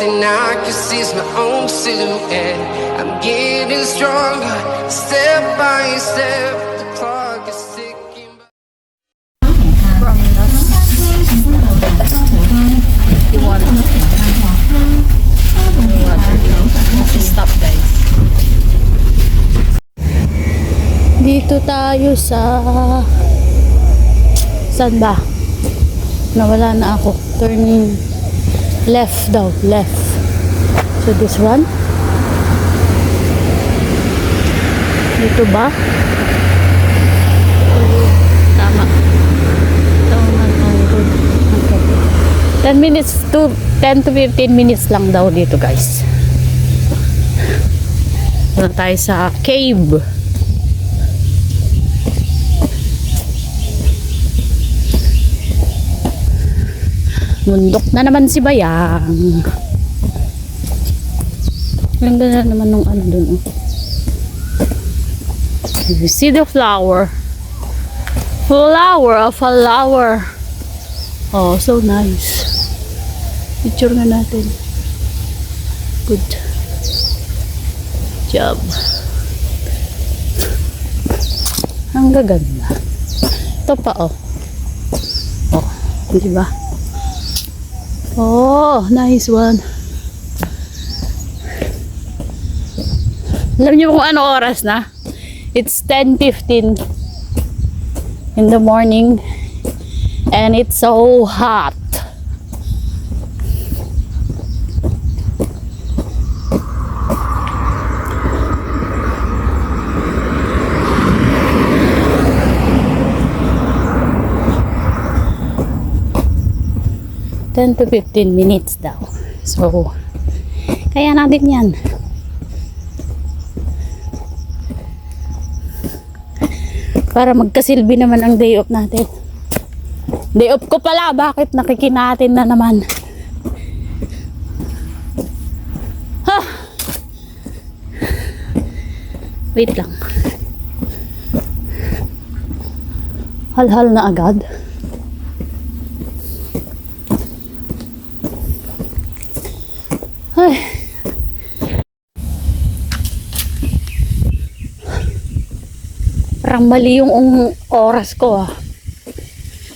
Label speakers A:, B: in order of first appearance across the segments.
A: thing I can see is my own silhouette. I'm getting stronger, step by step. The clock is ticking.
B: From the water. Stop, guys. Dito tayo sa saan ba? Nawala na ako. Turning left daw, left. So this one. Dito ba? Tama. Okay. 10 minutes to 10 to 15 minutes lang daw dito, guys. Doon tayo sa cave. Mundok na naman si Bayang. Ganda na naman nung ano dun. You see the flower. Flower of a flower. Oh, so nice. Picture nga natin. Good job. Ang gaganda. Ito pa, oh. Oh, di ba? Oh, nice one. Alam niyo kung ano oras na? It's 10:15 in the morning and it's so hot. To 15 minutes daw. So, kaya natin yan. Para magkasilbi naman ang day off natin. Day off ko pala. Bakit nakikinatin na naman? Ha! Wait lang. Hal-hal na agad. Ay. Parang mali yung oras ko, ah.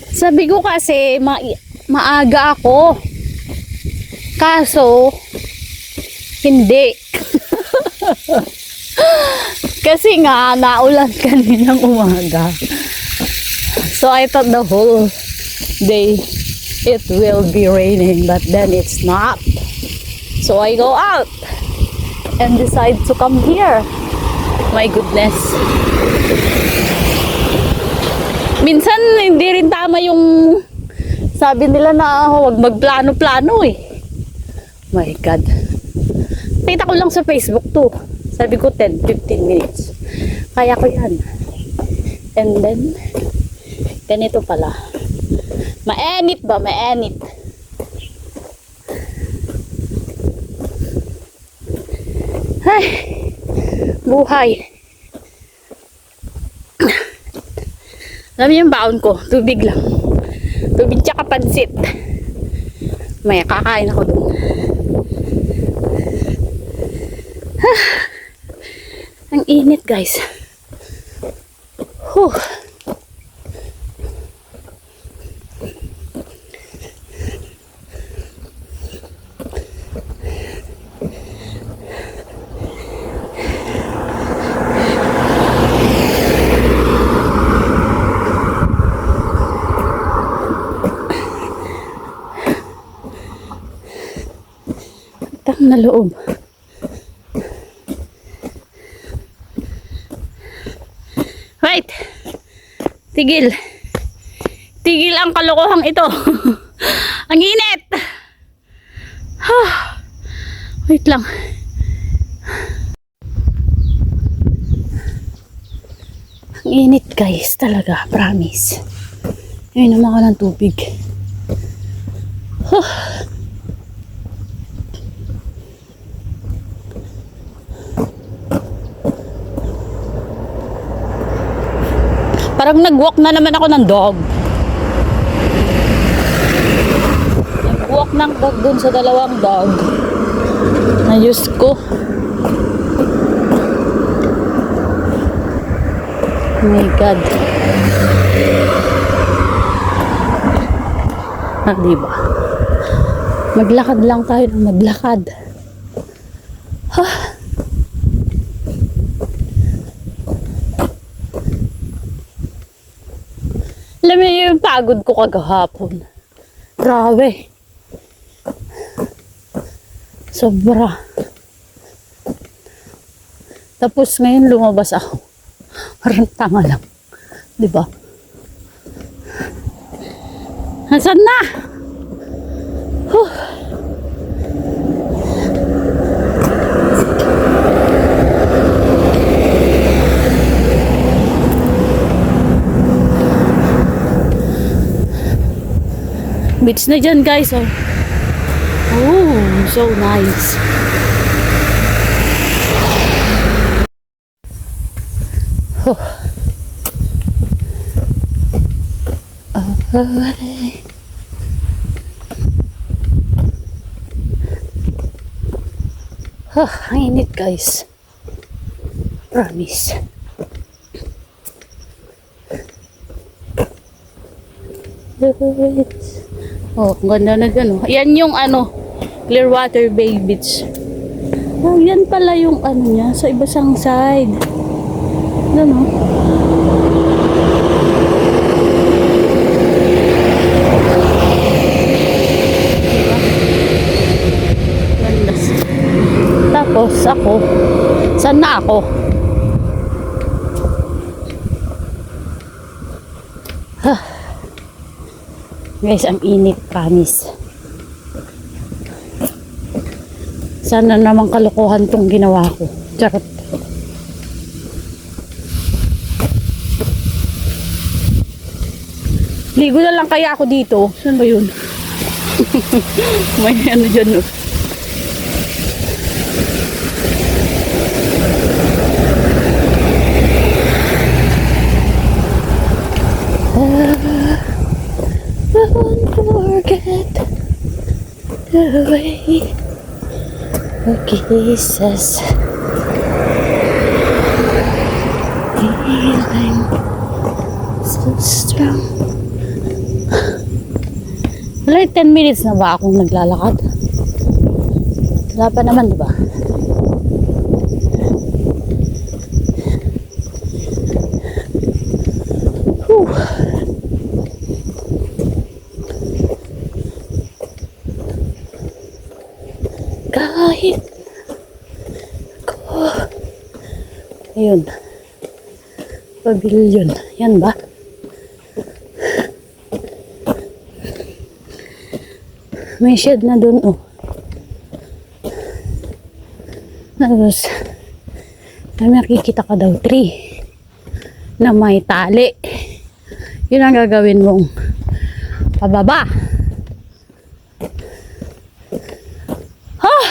B: Sabi ko kasi maaga ako. Kaso hindi. Kasi nga naulan kaninang umaga. So I thought the whole day it will be raining, but then it's not. So I go out and decide to come here. My goodness. Minsan hindi rin tama yung sabi nila na huwag magplano-plano eh. My God. Kita ko lang sa Facebook to. Sabi ko 10-15 minutes. Kaya ko yan. And then, ganito pala. Mainit ba? Mainit. Ay, buhay. Alam niyo yung baon ko? Tubig lang. Tubig tsaka pansit. May kakain ako dun. Ang init, guys. Huh. Na loob. Wait. Tigil. Tigil ang kalokohang ito. Ang init. Wait lang. Ang init, guys, talaga, promise. Ayun naman ako ng tubig. Parang nag-walk na naman ako ng dog. Nag-walk ng dog dun sa dalawang dog. Ayos ko. Oh my God. Diba? Maglakad lang tayo ng maglakad. Alam mo yung pagod ko kagahapon. Grabe. Sobra. Tapos ngayon lumabas ako. Parang tanga lang. Diba? Nasaan na? Beach na dyan guys. Oh, so nice. Ang init guys. Promise. Oh, ang ganda na dyan. Oh. Yan yung Clearwater Bay Beach. Oh, yan pala yung niya sa ibang side. Yan oh. Ganda. Tapos ako, saan na ako? Guys, ang init, promise. Sana naman kalokohan tong ginawa ko. Charot. Ligo na lang kaya ako dito. Saan ba yun? May dyan, no? I won't forget the way your kisses feeling so strong. Wala 10 minutes na ba akong naglalakad? Wala pa naman, diba? Whew. Kahit ko. Ayun. Pavilion. Yan ba? May shed na dun, oh. Tapos, may makikita ka daw tree na may tali. Yun ang gagawin mong pababa. Oh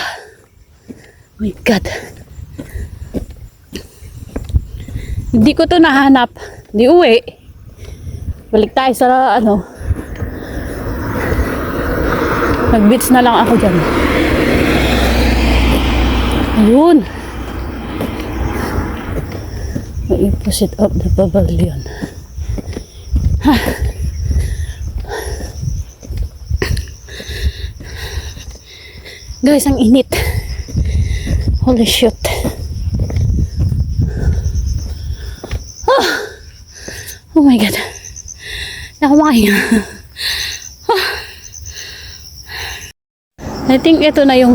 B: my God. Hindi ko to nahanap. Di uwi. Balik tayo sa Mag-beach na lang ako dyan. Ayun. May opposite of the pavilion. Ha. Guys, ang init. Holy shit. Oh my God. Nakamahinga. I think ito na yung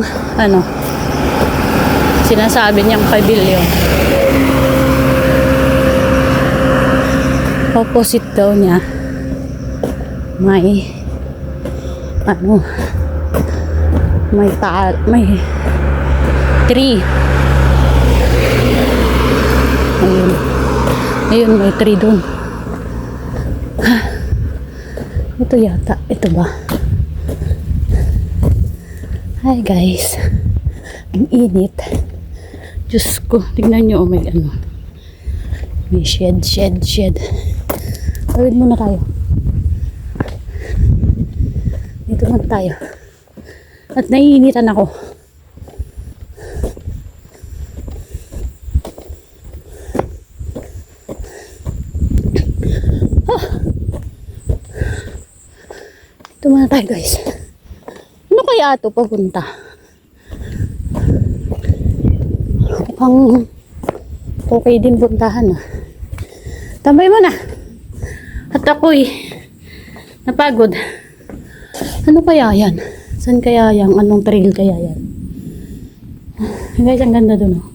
B: sinasabi niyang pavilion. Opposite daw niya may may tree. Ayun, may tree dun. Ito yata, ito ba? Hi guys, ang init. Diyos ko, tignan nyo, may may shed. Tawid muna tayo. Dito man tayo. At naiinitan ako. muna tayo guys. Ano kaya ito papunta? Mukhang okay din puntahan ah. Tambay mo na. At ako'y napagod. Ano kaya yan? Saan kaya yan? Anong trail kaya yan? Guys, ang ganda dun oh.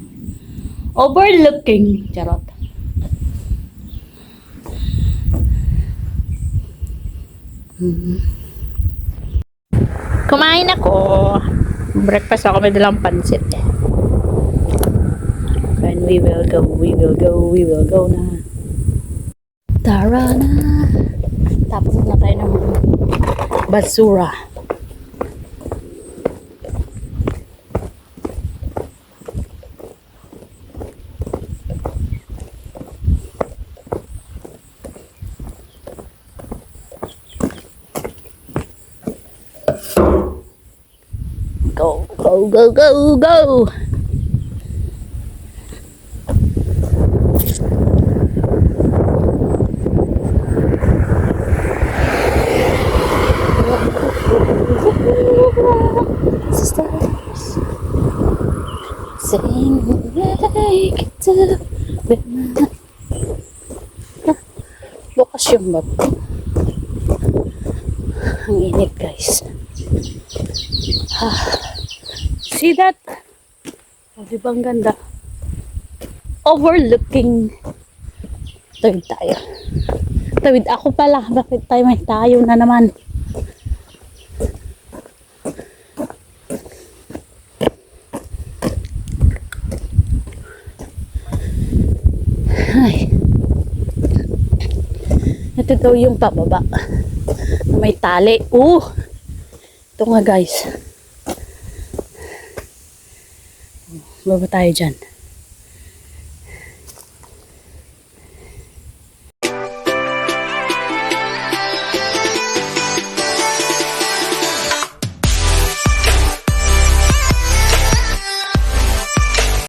B: Overlooking. Charot. Kumain ako. Breakfast ako, may dalang pansit eh. And we will go na. Tara na. Tapos na tayo ng basura. Go. Stars sing like to bukas yung bag. Ang init guys. See that? O, diba ang ganda? Overlooking. Tawid tayo. Tawid ako pala. Bakit tayo may tayo na naman? Ay. Ito daw yung pababa. May tali. Ito nga guys. Baba tayo dyan.